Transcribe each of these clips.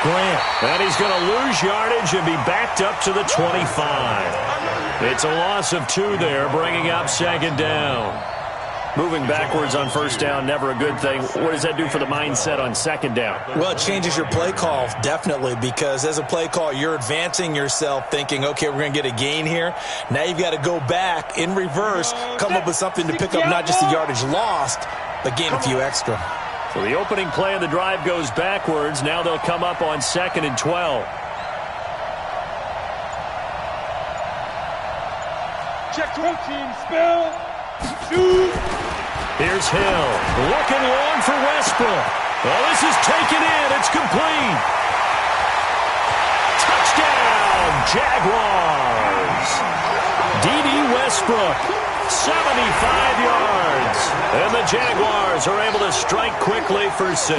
Grant. And he's going to lose yardage and be backed up to the 25. It's a loss of 2 there, bringing up second down. Moving backwards on first down, never a good thing. What does that do for the mindset on second down? Well, it changes your play call, definitely, because as a play call, you're advancing yourself thinking, okay, we're going to get a gain here. Now you've got to go back in reverse, come up with something to pick up not just the yardage lost, but gain a few extra. So the opening play of the drive goes backwards. Now they'll come up on 2nd and 12. Check 2 team, spell, shoot. Here's Hill, looking long for Westbrook. Oh, this is taken in. It's complete. Touchdown, Jaguars. D.D. Westbrook, 75 yards. And the Jaguars are able to strike quickly for 6.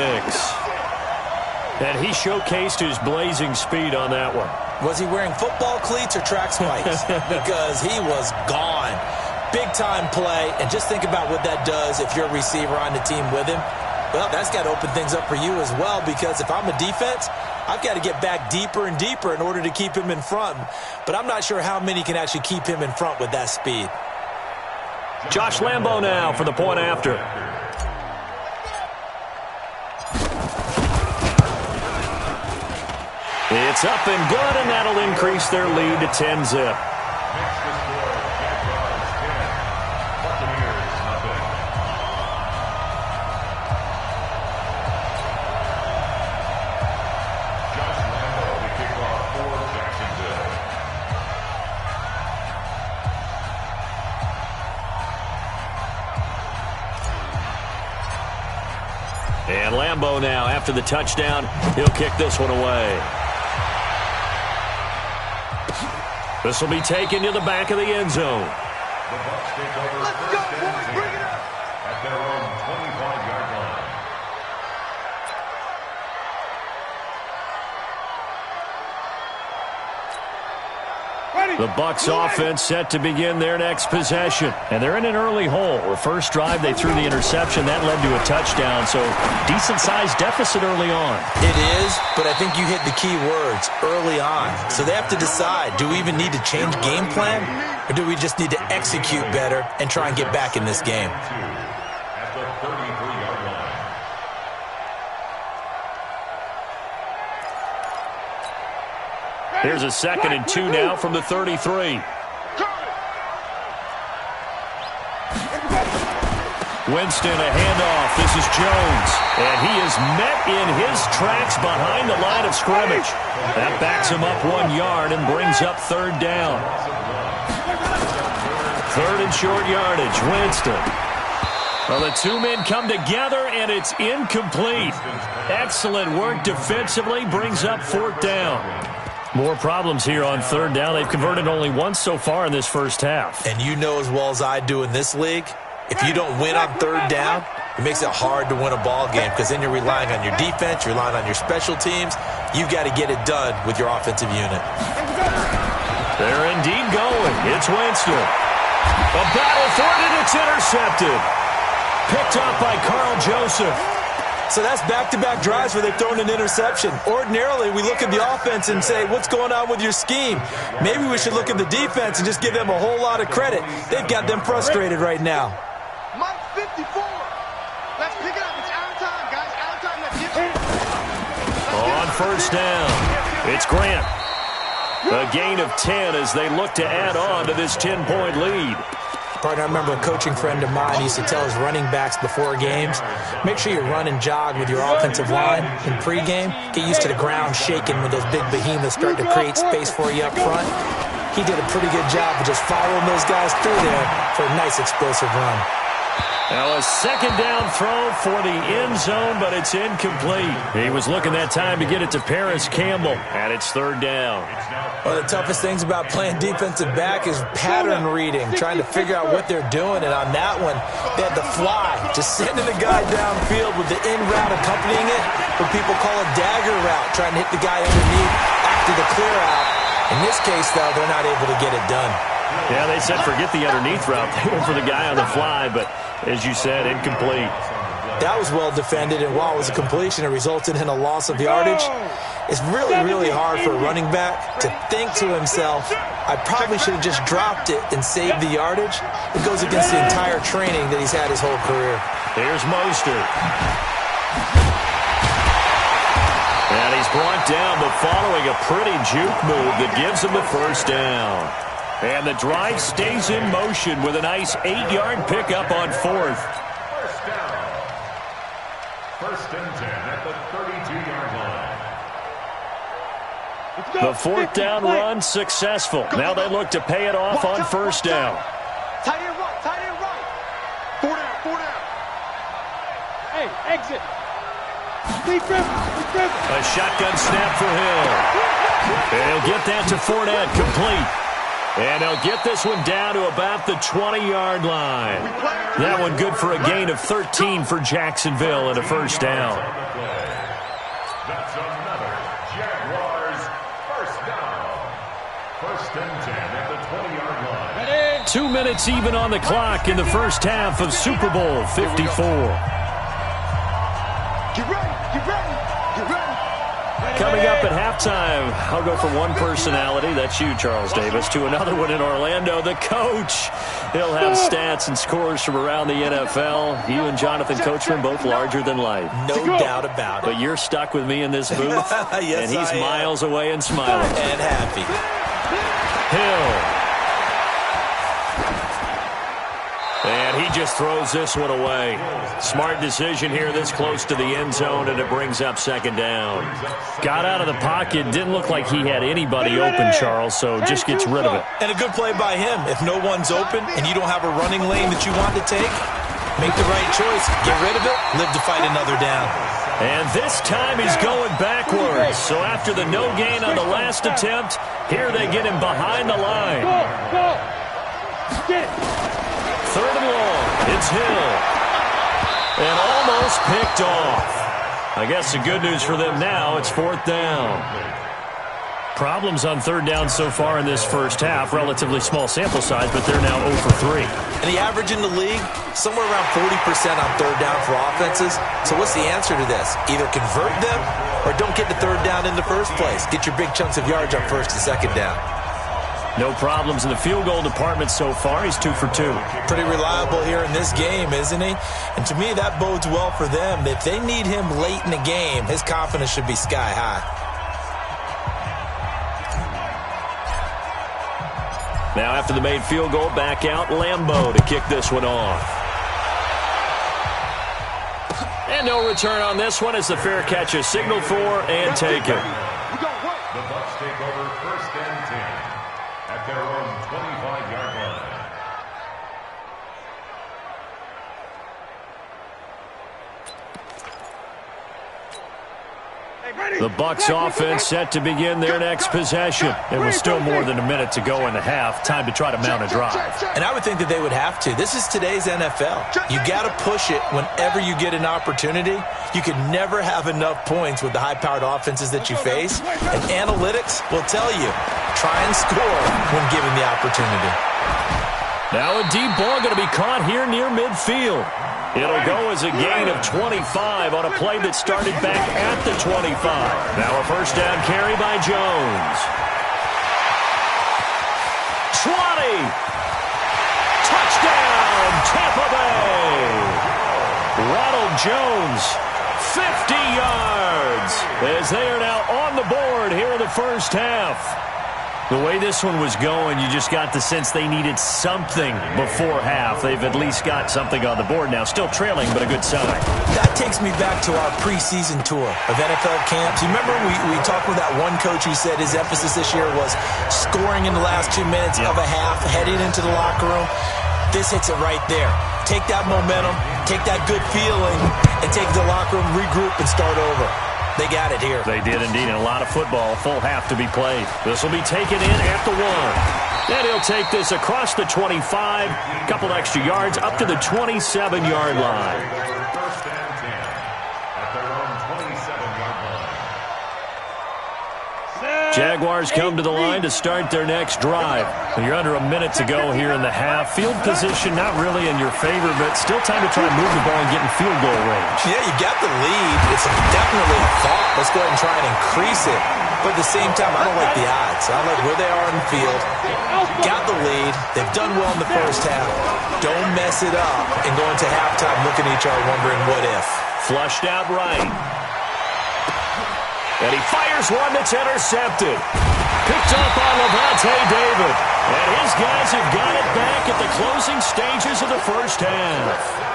And he showcased his blazing speed on that one. Was he wearing football cleats or track spikes? Because he was gone. Big-time play, and just think about what that does if you're a receiver on the team with him. Well, that's got to open things up for you as well, because if I'm a defense, I've got to get back deeper and deeper in order to keep him in front. But I'm not sure how many can actually keep him in front with that speed. Josh Lambo now for the point after. It's up and good, and that'll increase their lead to 10-zip. And Lambo now, after the touchdown, he'll kick this one away. This will be taken to the back of the end zone. The Bucs take over. Let's go, boys, bring it up. At their own 25-yard line. The Bucs offense set to begin their next possession. And they're in an early hole. The first drive, they threw the interception. That led to a touchdown, so decent-sized deficit early on. It is, but I think you hit the key words, early on. So they have to decide, do we even need to change game plan, or do we just need to execute better and try and get back in this game? At the 33-yard line. Here's a 2nd and 2 now from the 33. Winston, a handoff. This is Jones. And he is met in his tracks behind the line of scrimmage. That backs him up 1 yard and brings up 3rd down. 3rd and short yardage. Winston. Well, the 2 men come together, and it's incomplete. Excellent work defensively. Brings up 4th down. More problems here on 3rd down. They've converted only once so far in this first half. And you know as well as I do in this league, if you don't win on 3rd down, it makes it hard to win a ball game, because then you're relying on your defense, you're relying on your special teams. You've got to get it done with your offensive unit. They're indeed going. It's Winston. A battle for it, and it's intercepted. Picked up by Carl Joseph. So that's back-to-back drives where they've thrown an interception. Ordinarily, we look at the offense and say, what's going on with your scheme? Maybe we should look at the defense and just give them a whole lot of credit. They've got them frustrated right now. Mike 54. Let's pick it up. It's out of time, guys. Out of time. Let's get it. On first down, it's Grant. A gain of 10 as they look to add on to this 10-point lead. Partner, I remember a coaching friend of mine used to tell his running backs before games, make sure you run and jog with your offensive line in pregame. Get used to the ground shaking when those big behemoths start to create space for you up front. He did a pretty good job of just following those guys through there for a nice explosive run. Now a 2nd down throw for the end zone, but it's incomplete. He was looking that time to get it to Paris Campbell, and it's 3rd down. One of the toughest things about playing defensive back is pattern reading, trying to figure out what they're doing. And on that one, they had the fly, just sending the guy downfield with the in route accompanying it, what people call a dagger route, trying to hit the guy underneath after the clear out. In this case, though, they're not able to get it done. Yeah, they said forget the underneath route. They went for the guy on the fly, but as you said, incomplete. That was well defended, and while it was a completion, it resulted in a loss of yardage. It's really, really hard for a running back to think to himself, I probably should have just dropped it and saved the yardage. It goes against the entire training that he's had his whole career. Here's Mostert. And he's brought down, but following a pretty juke move that gives him the first down. And the drive stays in motion with a nice 8-yard pickup on fourth. First down. First and 10 at the 32-yard line. The fourth down run successful. Now they look to pay it off on first down. Tight end right, tight end right. 4 down. Hey, exit. A shotgun snap for Hill. And he'll get that to Fournette, complete. And they'll get this one down to about the 20-yard line. That one good for a gain of 13 for Jacksonville and a first down. That's another Jaguars first down. First and 10 at the 20-yard line. 2 minutes even on the clock in the first half of Super Bowl 54. Get ready. Coming up at halftime, I'll go from one personality, that's you, Charles Davis, to another one in Orlando, the coach. He'll have stats and scores from around the NFL. You and Jonathan Coachman, both larger than life. No doubt about it. But you're stuck with me in this booth, Yes, and he's I am. miles away and smiling. And happy. Hill. And he just throws this one away. Smart decision here this close to the end zone, and it brings up second down. Got out of the pocket. Didn't look like he had anybody open, Charles, so just gets rid of it. And a good play by him. If no one's open and you don't have a running lane that you want to take, make the right choice. Get rid of it. Live to fight another down. And this time he's going backwards. So after the no gain on the last attempt, here they get him behind the line. Go. Get it. Third and long. It's Hill. And almost picked off. I guess the good news for them now, it's fourth down. Problems on third down so far in this first half. Relatively small sample size, but they're now 0 for 3. And the average in the league, somewhere around 40% on third down for offenses. So what's the answer to this? Either convert them or don't get to third down in the first place. Get your big chunks of yards on first and second down. No problems in the field goal department so far. He's 2 for 2. Pretty reliable here in this game, isn't he? And to me, that bodes well for them. If they need him late in the game, his confidence should be sky high. Now after the made field goal, back out Lambeau to kick this one off. And no return on this one as the fair catch is signaled for and taken. The Bucs take over first and 10 at their own 25-yard line. The Bucs offense set to begin their next possession. It was still more than a minute to go in the half. Time to try to mount a drive. And I would think that they would have to. This is today's NFL. You got to push it whenever you get an opportunity. You can never have enough points with the high-powered offenses that you face. And analytics will tell you, try and score when given the opportunity. Now a deep ball going to be caught here near midfield. It'll go as a gain of 25 on a play that started back at the 25. Now a first down carry by Jones. 20. Touchdown, Tampa Bay. Ronald Jones, 50 yards, as they are now on the board here in the first half. The way this one was going, you just got the sense they needed something before half. They've at least got something on the board now. Still trailing, but a good sign. That takes me back to our preseason tour of NFL camps. You remember we talked with that one coach who said his emphasis this year was scoring in the last 2 minutes of a half, heading into the locker room. This hits it right there. Take that momentum, take that good feeling, and take the locker room, regroup, and start over. They got it here. They did indeed, and a lot of football, full half to be played. This will be taken in at the 1. And he'll take this across the 25, couple extra yards, up to the 27-yard line. First and 10 at their own 27-yard line. Jaguars come to the line to start their next drive. You're under a minute to go here in the half. Field position not really in your favor, but still time to try and move the ball and get in field goal range. Yeah, you got the lead. It's definitely a thought. Let's go ahead and try and increase it. But at the same time, I don't like the odds. I like where they are in the field. Got the lead. They've done well in the first half. Don't mess it up and go into halftime looking at each other wondering what if. Flushed out right. And he fires one that's intercepted. Picked up on Levante David. And his guys have got it back at the closing stages of the first half.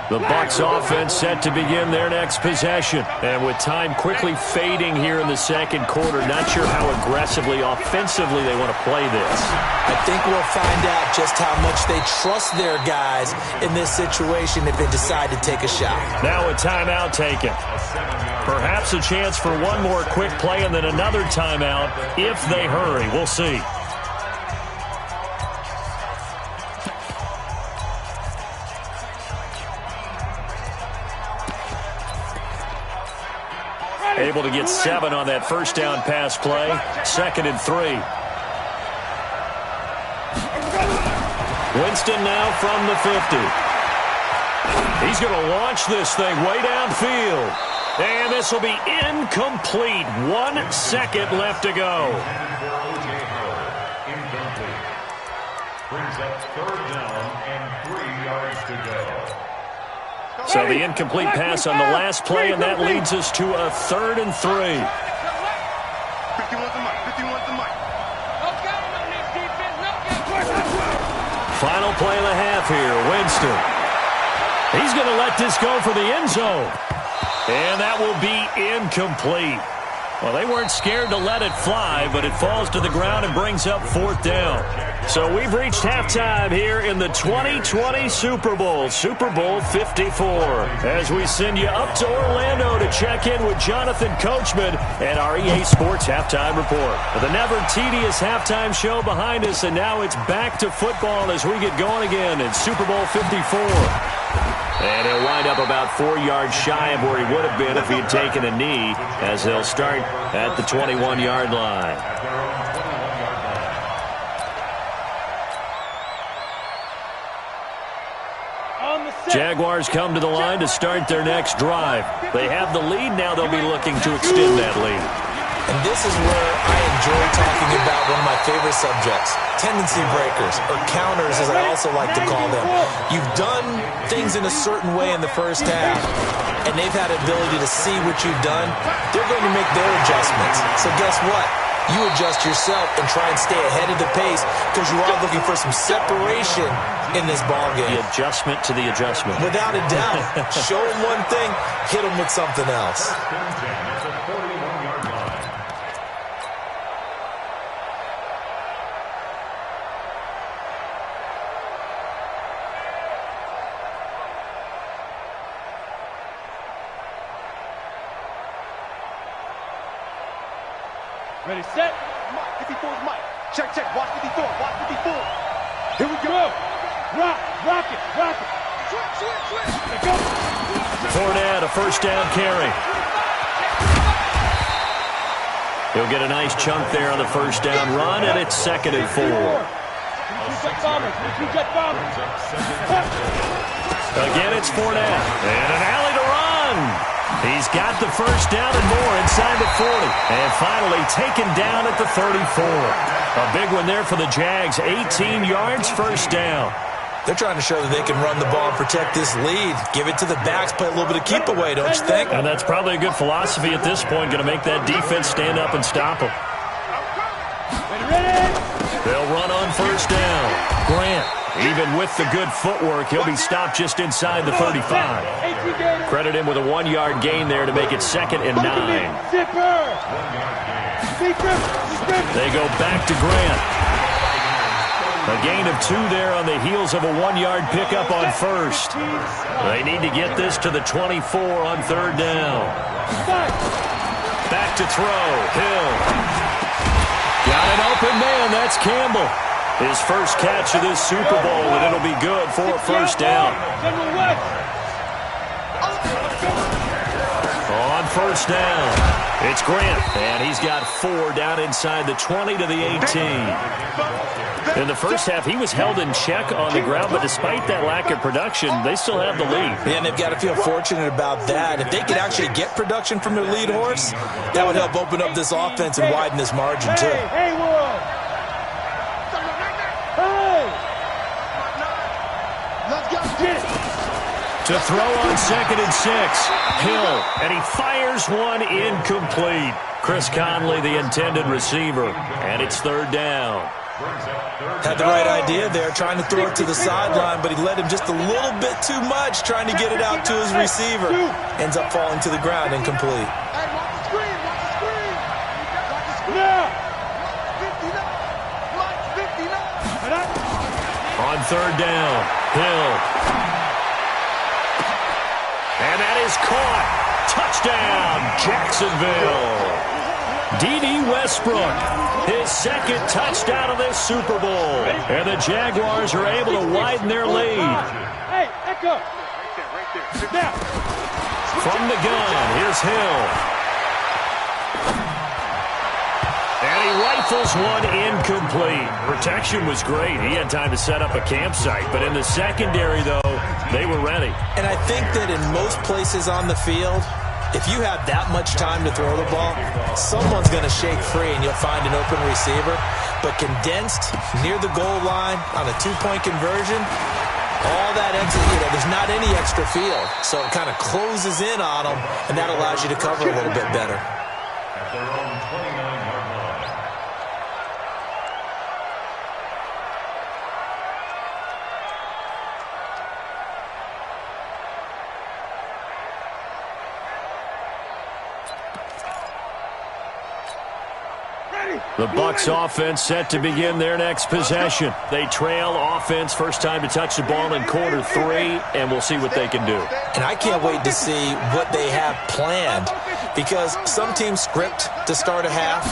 The Bucs offense set to begin their next possession. And with time quickly fading here in the second quarter, not sure how aggressively, offensively they want to play this. I think we'll find out just how much they trust their guys in this situation if they decide to take a shot. Now a timeout taken. Perhaps a chance for one more quick play and then another timeout if they hurry. We'll see. Able to get 7 on that first down pass play. 2nd and 3. Winston now from the 50. He's going to launch this thing way downfield. And this will be incomplete. 1 second left to go. Incomplete. Brings up 3rd down and 3 yards to go. So the incomplete pass on the last play, and that leads us to a 3rd and 3. 51's the mic. 51's the mic. Final play of the half here, Winston. He's going to let this go for the end zone. And that will be incomplete. Well, they weren't scared to let it fly, but it falls to the ground and brings up 4th down. So we've reached halftime here in the 2020 Super Bowl, Super Bowl 54. As we send you up to Orlando to check in with Jonathan Coachman and our EA Sports Halftime Report. The never tedious halftime show behind us, and now it's back to football as we get going again in Super Bowl 54. And he'll wind up about 4 yards shy of where he would have been if he had taken a knee, as they'll start at the 21-yard line. Jaguars come to the line to start their next drive. They have the lead. Now they'll be looking to extend that lead. And this is where I enjoy talking about one of my favorite subjects, tendency breakers, or counters as I also like to call them. You've done things in a certain way in the first half, and they've had the ability to see what you've done. They're going to make their adjustments. So guess what? You adjust yourself and try and stay ahead of the pace because you are looking for some separation in this ballgame. The adjustment to the adjustment. Without a doubt. Show them one thing, hit them with something else. Ready, set. Mike, 54's Mike. Check, check. Watch 54. Watch 54. Here we go. Rock it. Switch. Let's go. Fournette, a first down carry. He'll get a nice chunk there on the first down run, and it's 2nd and 4. Again, it's Fournette. And an alley to run. He's got the first down and more inside the 40. And finally taken down at the 34. A big one there for the Jags. 18 yards, first down. They're trying to show that they can run the ball and protect this lead. Give it to the backs, play a little bit of keep away, don't you think? And that's probably a good philosophy at this point. Going to make that defense stand up and stop them. They'll run on first down. Grant, even with the good footwork, he'll be stopped just inside the 35. Credit him with a 1-yard gain there to make it 2nd and 9. They go back to Grant. A gain of 2 there on the heels of a 1-yard pickup on first. They need to get this to the 24 on 3rd down. Back to throw. Hill. Got an open man. That's Campbell. His first catch of this Super Bowl, and it'll be good for a first down. first down. It's Grant, and he's got 4 down inside the 20 to the 18. In the first half, he was held in check on the ground, but despite that lack of production, they still have the lead. Yeah, and they've got to feel fortunate about that. If they could actually get production from their lead horse, that would help open up this offense and widen this margin, too. Hey, Wolf! Hey! Let's go! Get it! To throw on 2nd and 6, Hill, and he fires one incomplete. Chris Conley, the intended receiver, and it's 3rd down. Had the right idea there, trying to throw it to the sideline, but he led him just a little bit too much, trying to get it out to his receiver. Ends up falling to the ground, incomplete. Hey, watch the screen! Watch the screen! Watch the screen! Now! 59! On 3rd down, Hill. And that is caught. Touchdown, Jacksonville. D.D. Westbrook, his 2nd touchdown of this Super Bowl. And the Jaguars are able to widen their lead. Hey, Echo! Right there. Sit down. From the gun, here's Hill. And he rifles one incomplete. Protection was great. He had time to set up a campsite. But in the secondary, though, they were ready. And I think that in most places on the field, if you have that much time to throw the ball, someone's going to shake free and you'll find an open receiver. But condensed, near the goal line, on a 2-point conversion, all that extra, there's not any extra field. So it kind of closes in on them, and that allows you to cover a little bit better. At their own 29-yard line. The Bucs offense set to begin their next possession. They trail offense, first time to touch the ball in quarter 3, and we'll see what they can do. And I can't wait to see what they have planned, because some teams script to start a half.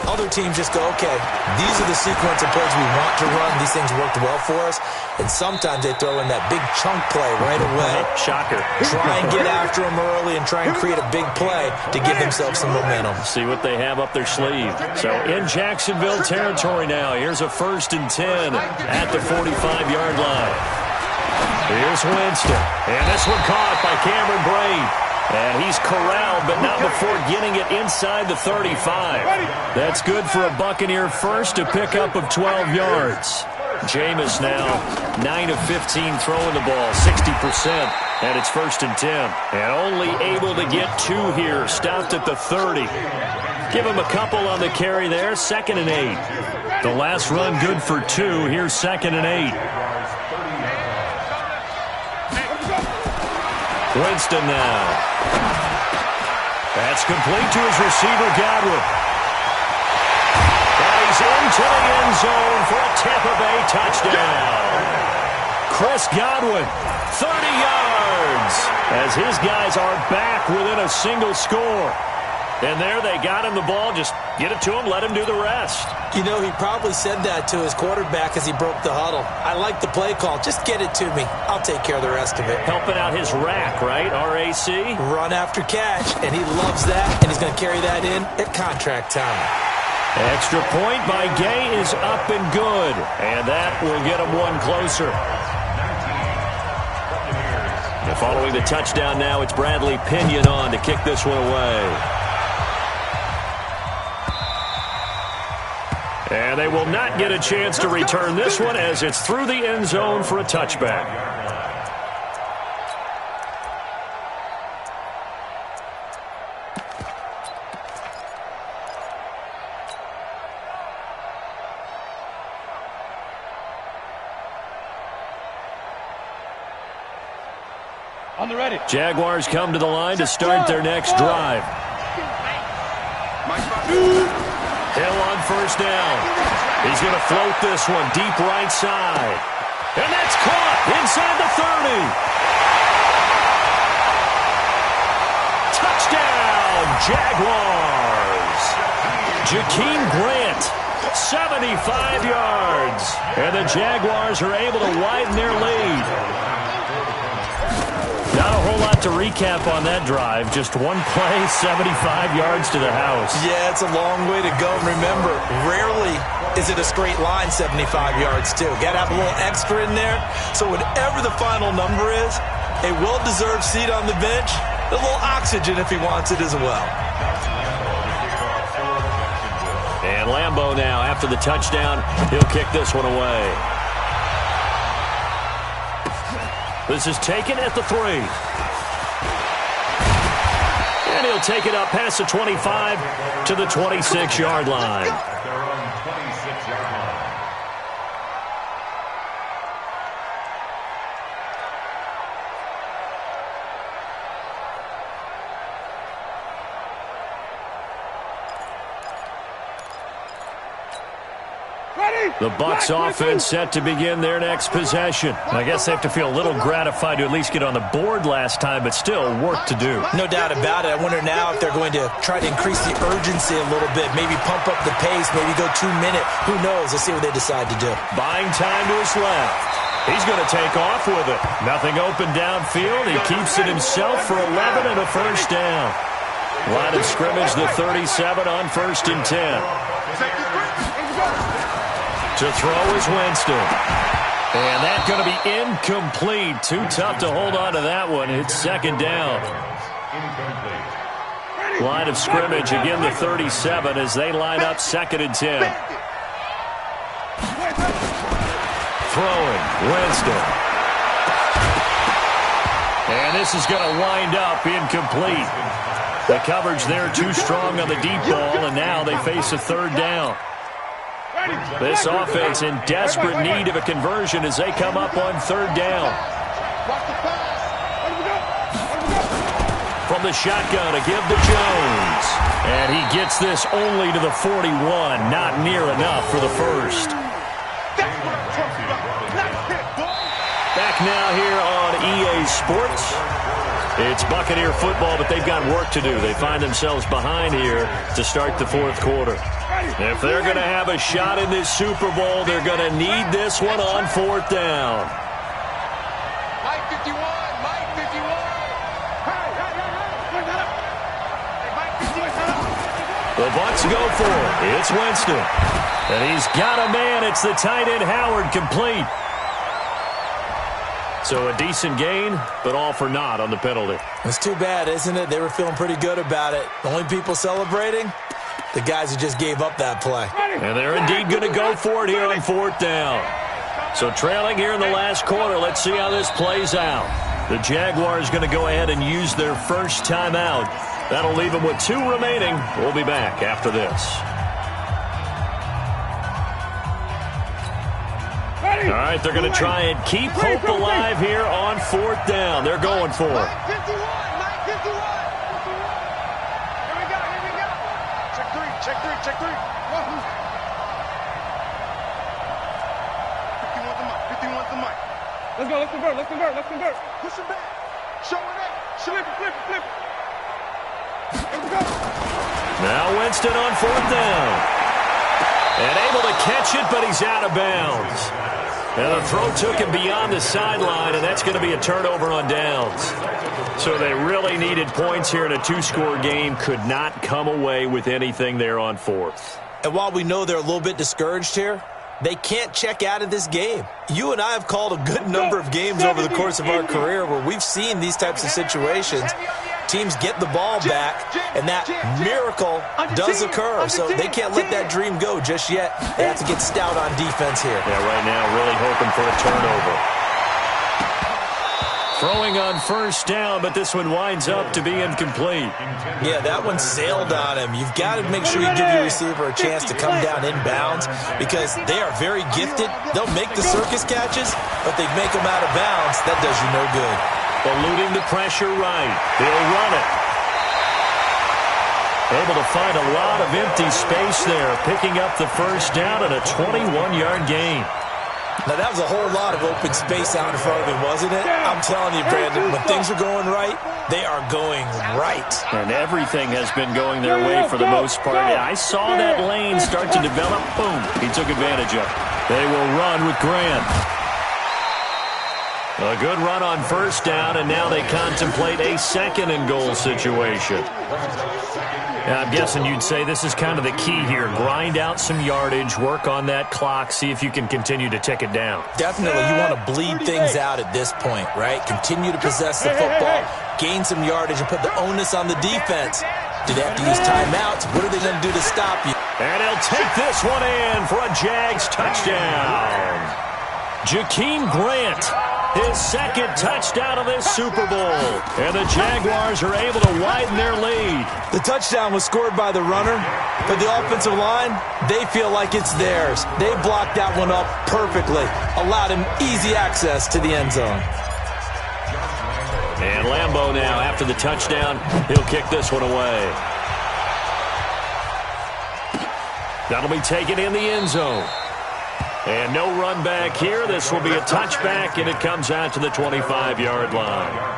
Other teams just go, okay, these are the sequence of plays we want to run. These things worked well for us. And sometimes they throw in that big chunk play right away. Shocker. Try and get after them early and try and create a big play to give themselves some momentum. See what they have up their sleeve. So in Jacksonville territory now, here's a 1st and 10 at the 45-yard line. Here's Winston. And this one caught by Cameron Braid. And he's corralled, but not before getting it inside the 35. That's good for a Buccaneer first, a pickup of 12 yards. Jameis now 9 of 15 throwing the ball, 60%, and it's 1st and 10. And only able to get 2 here, stopped at the 30. Give him a couple on the carry there, 2nd and 8. The last run good for 2, here's 2nd and 8. Winston now. That's complete to his receiver, Godwin. And he's into the end zone for a Tampa Bay touchdown. Chris Godwin, 30 yards, as his guys are back within a single score. And there they got him the ball. Just get it to him, let him do the rest. You know, he probably said that to his quarterback as he broke the huddle. I like the play call. Just get it to me. I'll take care of the rest of it. Helping out his rack, right? R-A-C? Run after catch, and he loves that, and he's going to carry that in at contract time. Extra point by Gay is up and good. And that will get him one closer. And following the touchdown now, it's Bradley Pinion on to kick this one away. And they will not get a chance to return this one as it's through the end zone for a touchback. On the ready. Jaguars come to the line to start their next drive. Hill on first down. He's going to float this one deep right side. And that's caught inside the 30. Touchdown, Jaguars. Jakeem Grant, 75 yards. And the Jaguars are able to widen their lead. Not a whole lot to recap on that drive. Just one play, 75 yards to the house. Yeah, it's a long way to go. Remember, rarely is it a straight line 75 yards, too. Got to have a little extra in there. So whatever the final number is, a well-deserved seat on the bench, a little oxygen if he wants it as well. And Lambeau now, after the touchdown, he'll kick this one away. This is taken at the 3. And he'll take it up past the 25 to the 26-yard line. At their own 26-yard line. The Bucs offense set to begin their next possession. I guess they have to feel a little gratified to at least get on the board last time, but still work to do. No doubt about it. I wonder now if they're going to try to increase the urgency a little bit, maybe pump up the pace, maybe go 2-minute. Who knows? Let's see what they decide to do. Buying time to his left. He's going to take off with it. Nothing open downfield. He keeps it himself for 11 and a first down. Line of scrimmage, the 37 on 1st and 10. To throw is Winston. And that's going to be incomplete. Too tough to hold on to that one. It's 2nd down. Line of scrimmage, again the 37 as they line up 2nd and 10. Throwing, Winston. And this is going to wind up incomplete. The coverage there too strong on the deep ball, and now they face a 3rd down. This offense in desperate need of a conversion as they come up on 3rd down. From the shotgun, a give to Jones. And he gets this only to the 41. Not near enough for the first. Back now here on EA Sports. It's Buccaneer football, but they've got work to do. They find themselves behind here to start the 4th quarter. If they're going to have a shot in this Super Bowl, they're going to need this one on 4th down. Mike 51, Mike 51. The Bucs go for it. It's Winston. And he's got a man. It's the tight end Howard, complete. So a decent gain, but all for naught on the penalty. It's too bad, isn't it? They were feeling pretty good about it. The only people celebrating, the guys who just gave up that play. And they're indeed going to go for it here on 4th down. So trailing here in the last quarter, let's see how this plays out. The Jaguars going to go ahead and use their first timeout. That'll leave them with 2 remaining. We'll be back after this. All right, they're going to try and keep hope alive here on 4th down. They're going for it. Mike 51, Mike 51. Here we go, here we go. Check 3, check 3, check 3. 51's the mic, 51's the mic. Let's go, let's convert, let's convert, let's convert. Push him back. Show it back. Flip it, flip it, flip it. Here we go. Now Winston on 4th down. And able to catch it, but he's out of bounds. And the throw took him beyond the sideline, and that's going to be a turnover on downs. So they really needed points here in a 2-score game. Could not come away with anything there on 4th. And while we know they're a little bit discouraged here, they can't check out of this game. You and I have called a good number of games over the course of our career where we've seen these types of situations. Teams get the ball back, and that miracle does occur. So they can't let that dream go just yet. They have to get stout on defense here. Yeah, right now really hoping for a turnover. Throwing on 1st down, but this one winds up to be incomplete. Yeah, that one sailed on him. You've got to make sure you give your receiver a chance to come down inbounds because they are very gifted. They'll make the circus catches, but they make them out of bounds. That does you no good. Eluding the pressure right. They'll run it. Able to find a lot of empty space there, picking up the first down and a 21-yard gain. Now, that was a whole lot of open space out in front of him, wasn't it? I'm telling you, Brandon, when things are going right, they are going right. And everything has been going their way for the most part. I saw that lane start to develop. Boom. He took advantage of it. They will run with Grant. A good run on first down, and now they contemplate a second and goal situation. I'm guessing you'd say this is kind of the key here. Grind out some yardage, work on that clock, see if you can continue to tick it down. Definitely. You want to bleed things out at this point, right? Continue to possess the football, gain some yardage, and put the onus on the defense. Do they have to use timeouts? What are they going to do to stop you? And he'll take this one in for a Jags touchdown. Jakeem Grant, his second touchdown of this Super Bowl. And the Jaguars are able to widen their lead. The touchdown was scored by the runner, but the offensive line, they feel like it's theirs. They blocked that one up perfectly, allowed him easy access to the end zone. And Lambeau now, after the touchdown, he'll kick this one away. That'll be taken in the end zone. And no run back here. This will be a touchback, and it comes out to the 25-yard line.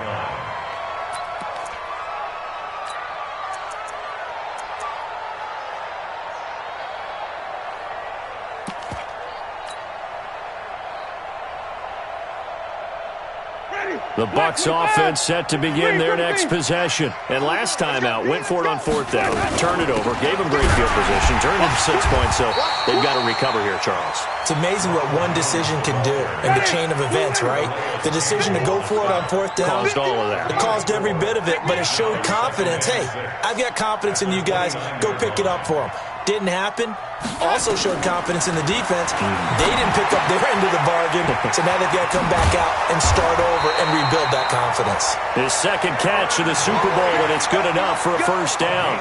The Bucs offense set to begin their next possession. And last time out, went for it on fourth down, turned it over, gave them great field position, turned it to 6 points, so they've got to recover here, Charles. It's amazing what one decision can do in the chain of events, right? The decision to go for it on fourth down. Caused all of that. It caused every bit of it, but it showed confidence. Hey, I've got confidence in you guys. Go pick it up for them. Didn't happen. Also showed confidence in the defense. They didn't pick up their end of the bargain, so now they've got to come back out and start over and rebuild that confidence. His second catch of the Super Bowl, and it's good enough for a first down.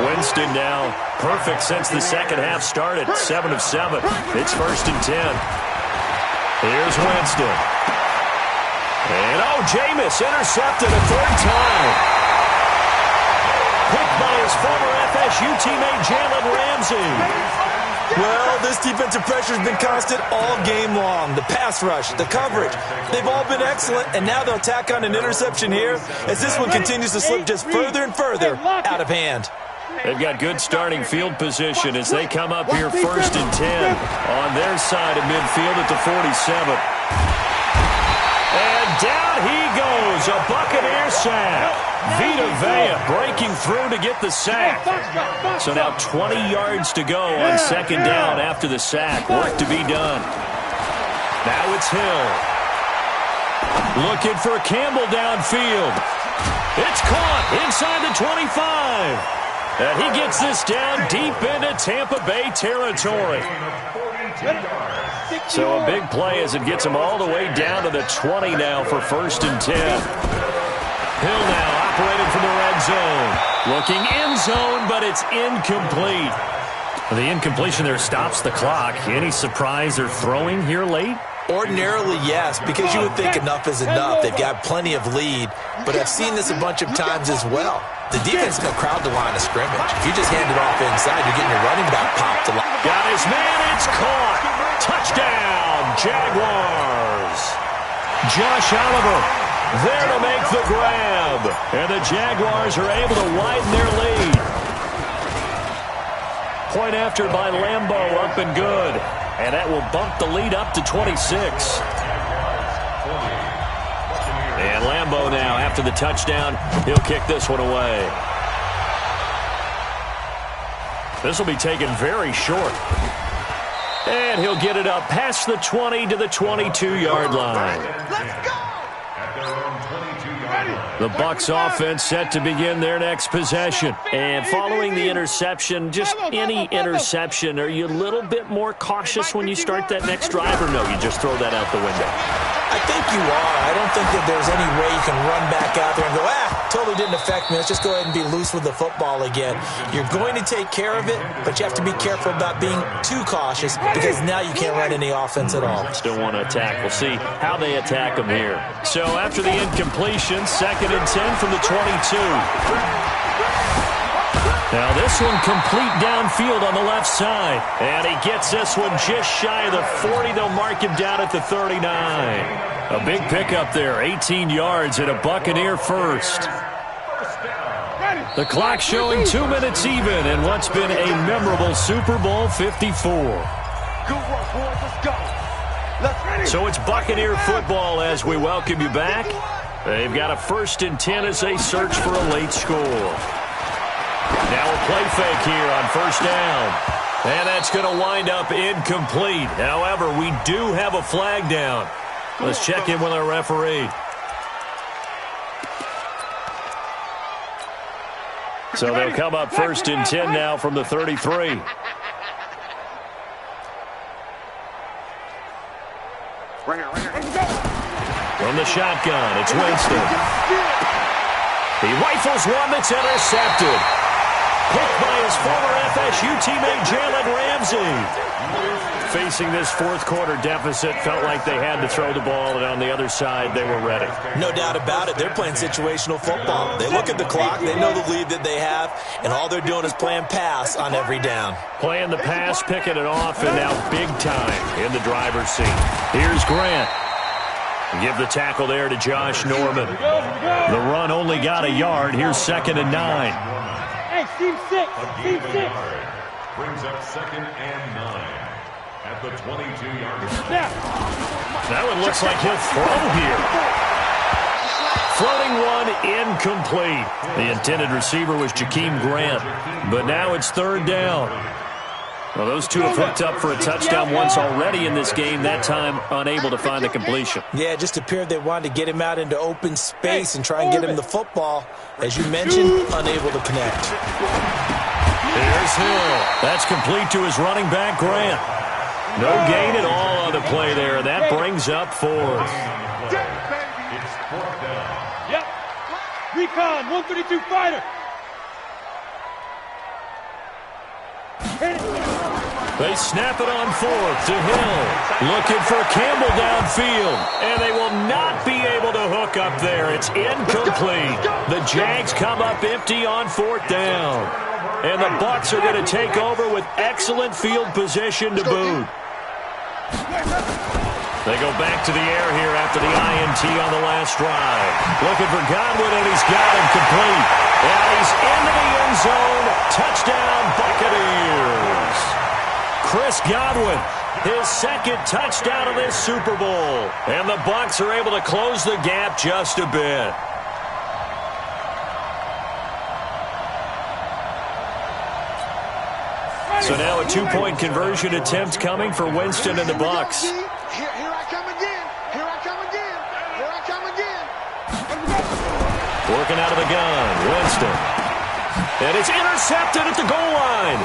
Winston now perfect since the second half started. 7 of 7. It's 1st and 10. Here's Winston. And, Jameis intercepted a third time. Picked by his former FSU teammate Jalen Ramsey. Well, this defensive pressure has been constant all game long. The pass rush, the coverage, they've all been excellent, and now they'll tack on an interception here as this one continues to slip just further and further out of hand. They've got good starting field position as they come up here 1st and 10 on their side of midfield at the 47. And down he goes, a Buccaneer sack. Vita Vea breaking through to get the sack. So now 20 yards to go on second down after the sack. Work to be done. Now it's Hill. Looking for Campbell downfield. It's caught inside the 25. And he gets this down deep into Tampa Bay territory. So a big play as it gets him all the way down to the 20 now for 1st and 10. Hill now operating from the red zone. Looking end zone, but it's incomplete. The incompletion there stops the clock. Any surprise they're throwing here late? Ordinarily, yes, because you would think enough is enough. They've got plenty of lead, but I've seen this a bunch of times as well. The defense is going to crowd the line of scrimmage. If you just hand it off inside, you're getting your running back popped to line. Got his man, it's caught. Touchdown, Jaguars. Josh Oliver there to make the grab. And the Jaguars are able to widen their lead. Point after by Lambeau, up and good. And that will bump the lead up to 26. And Lambeau now, after the touchdown, he'll kick this one away. This will be taken very short. And he'll get it up past the 20 to the 22-yard line. Let's go! At their own 22-yard line. The Bucs offense set to begin their next possession. And following the interception, just any interception, are you a little bit more cautious when you start that next drive, or no, you just throw that out the window? I think you are. I don't think that there's any way you can run back out there and go, totally didn't affect me. Let's just go ahead and be loose with the football again. You're going to take care of it, but you have to be careful about being too cautious because now you can't run any offense at all. Still want to attack. We'll see how they attack them here. So after the incompletion, 2nd and 10 from the 22. Now this one complete downfield on the left side. And he gets this one just shy of the 40. They'll mark him down at the 39. A big pickup there, 18 yards and a Buccaneer first. The clock showing 2 minutes even in what's been a memorable Super Bowl 54. Good work, boys. Let's go. So it's Buccaneer football as we welcome you back. They've got a 1st and 10 as they search for a late score. Now a play fake here on 1st down. And that's going to wind up incomplete. However, we do have a flag down. Let's check in with our referee. So they'll come up 1st and 10 now from the 33. From the shotgun, it's Winston. He rifles one that's intercepted. Picked by his former FSU teammate Jalen Ramsey. Facing this 4th quarter deficit, felt like they had to throw the ball, and on the other side, they were ready. No doubt about it. They're playing situational football. They look at the clock, they know the lead that they have, and all they're doing is playing pass on every down. Playing the pass, picking it off, and now big time in the driver's seat. Here's Grant. Give the tackle there to Josh Norman. The run only got a yard. Here's 2nd and 9. Hey, team 6. Team 6. Brings up 2nd and 9 at the 22-yard line. That one looks like he'll throw here. Floating one incomplete. The intended receiver was Jakeem Grant, but now it's 3rd down. Well, those two have hooked up for a touchdown once already in this game, that time unable to find a completion. Yeah, it just appeared they wanted to get him out into open space and try and get him the football. As you mentioned, unable to connect. Here's Hill. That's complete to his running back, Grant. No gain at all on the play there. That brings up 4th. It's 4th down. Yep. Recon, 132 fighter. They snap it on 4th to Hill. Looking for Campbell downfield. And they will not be able to hook up there. It's incomplete. The Jags come up empty on 4th down. And the Bucs are going to take over with excellent field position to boot. They go back to the air here after the INT on the last drive. Looking for Godwin, and he's got him complete. And he's into the end zone. Touchdown, Buccaneers. Chris Godwin, his 2nd touchdown of this Super Bowl. And the Bucs are able to close the gap just a bit. So now a 2-point conversion attempt coming for Winston and the Bucs. Here I come again. Here I come again. Here I come again. Working out of the gun, Winston. And it's intercepted at the goal line.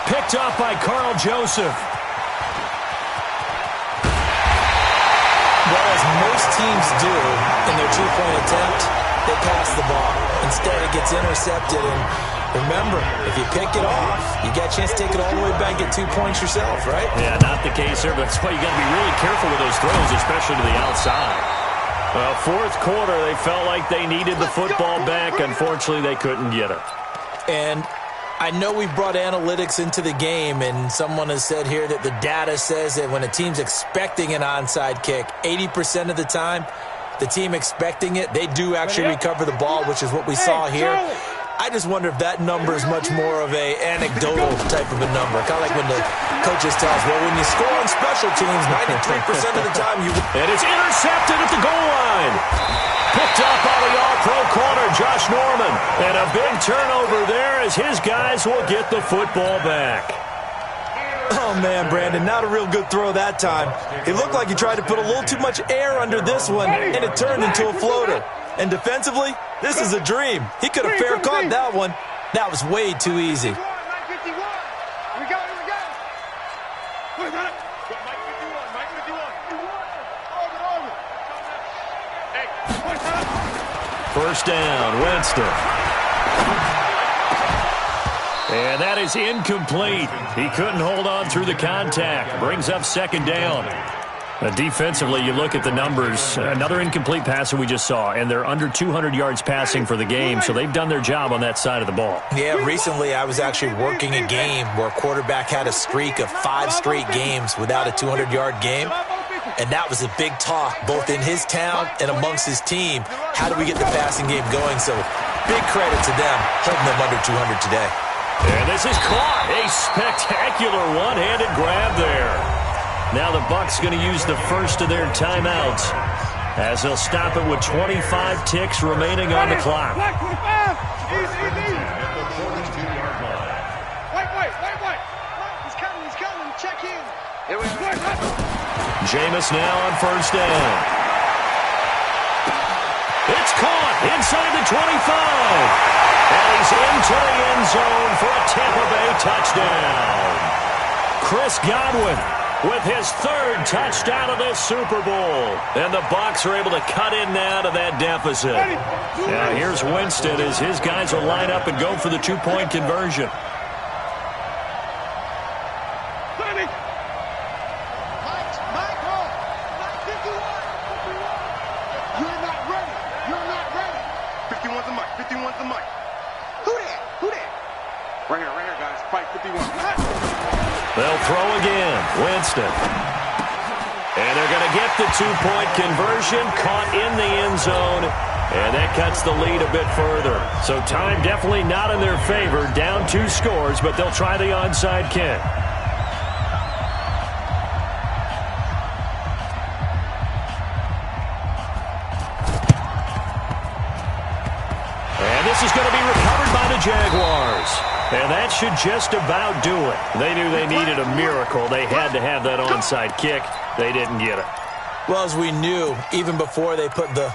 Picked off by Carl Joseph. Well, as most teams do in their 2-point attempt, they pass the ball. Instead, it gets intercepted, and remember, if you pick it off, you got a chance to take it all the way back and get 2 points yourself, right? Yeah, not the case here, but that's why you got to be really careful with those throws, especially to the outside. Well, 4th quarter, they felt like they needed the football back. Unfortunately, they couldn't get it. And I know we brought analytics into the game, and someone has said here that the data says that when a team's expecting an onside kick, 80% of the time, the team expecting it, they do actually recover the ball, which is what we saw here. I just wonder if that number is much more of a anecdotal type of a number. Kind of like when the coaches tell us, well, when you score on special teams, 93% of the time you... And it's intercepted at the goal line. Picked up by the all-pro corner, Josh Norman. And a big turnover there as his guys will get the football back. Oh, man, Brandon, not a real good throw that time. It looked like he tried to put a little too much air under this one, and it turned into a floater. And defensively, this is a dream. He could have fair caught that one. That was way too easy. First down, Winston. And that is incomplete. He couldn't hold on through the contact. Brings up 2nd down. Defensively, you look at the numbers. Another incomplete pass that we just saw, and they're under 200 yards passing for the game, so they've done their job on that side of the ball. Yeah, recently I was actually working a game where a quarterback had a streak of 5 straight games without a 200-yard game, and that was a big talk, both in his town and amongst his team. How do we get the passing game going? So big credit to them, holding them under 200 today. And this is caught. A spectacular one-handed grab there. Now the Bucs going to use the first of their timeouts as they'll stop it with 25 ticks remaining on the clock. Easy. Wait. He's coming. Check in. Jameis now on first down. It's caught inside the 25. And he's into the end zone for a Tampa Bay touchdown. Chris Godwin with his third touchdown of this Super Bowl. And the Bucs are able to cut in now to that deficit. Now here's Winston as his guys will line up and go for the two-point conversion. They'll throw again. Winston. And they're going to get the two-point conversion, caught in the end zone, and that cuts the lead a bit further. So time definitely not in their favor. Down 2 scores, but they'll try the onside kick. And this is going to be recovered by the Jaguars. And that should just about do it. They knew they needed a miracle. They had to have that onside kick. They didn't get it. Well, as we knew, even before they put the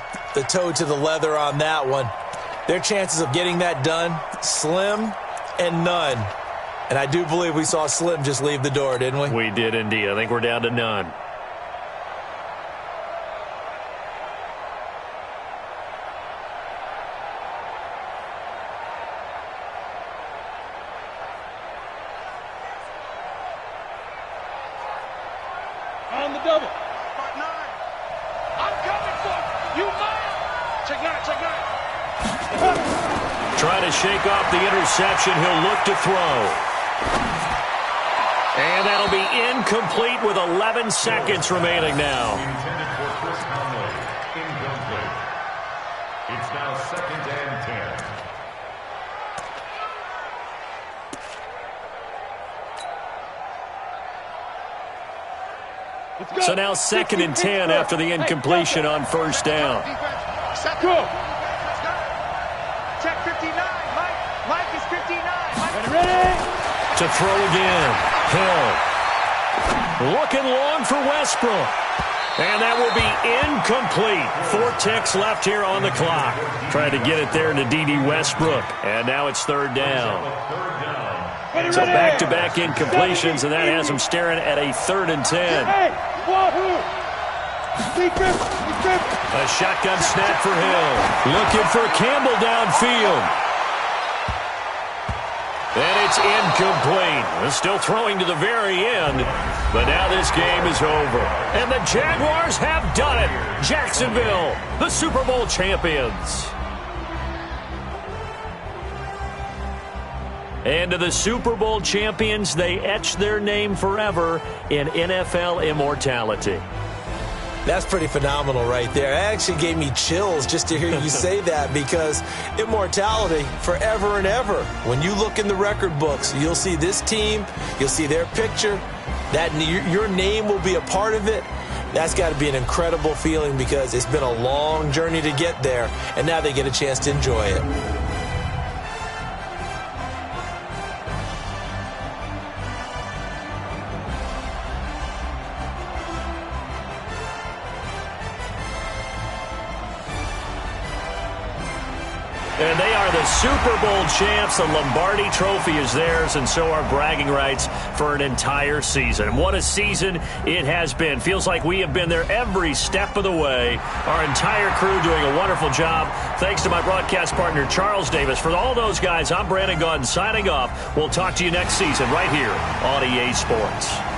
toe to the leather on that one, their chances of getting that done, slim and none. And I do believe we saw Slim just leave the door, didn't we? We did indeed. I think we're down to none. On the double. I'm coming for you, Mike. Check nine. Trying to shake off the interception. He'll look to throw. And that'll be incomplete with 11 seconds remaining now. Intended for Chris Conley. Incomplete. It's now 2nd and 10. So now 2nd and 10 after the incompletion on first down. Go. Check 59. Mike is 59. Ready? To throw again. Hill. Looking long for Westbrook. And that will be incomplete. 4 ticks left here on the clock. Tried to get it there to D.D. Westbrook. And now it's 3rd down. So back-to-back incompletions, and that has him staring at a 3rd and 10. A shotgun snap for Hill. Looking for Campbell downfield. And it's incomplete. They're still throwing to the very end, but now this game is over. And the Jaguars have done it. Jacksonville, the Super Bowl champions. And to the Super Bowl champions, they etch their name forever in NFL immortality. That's pretty phenomenal right there. It actually gave me chills just to hear you say that, because immortality forever and ever. When you look in the record books, you'll see this team, you'll see their picture, that your name will be a part of it. That's got to be an incredible feeling, because it's been a long journey to get there, and now they get a chance to enjoy it. And they are the Super Bowl champs. The Lombardi Trophy is theirs, and so are bragging rights for an entire season. What a season it has been. Feels like we have been there every step of the way. Our entire crew doing a wonderful job. Thanks to my broadcast partner, Charles Davis. For all those guys, I'm Brandon Gaudin signing off. We'll talk to you next season right here on EA Sports.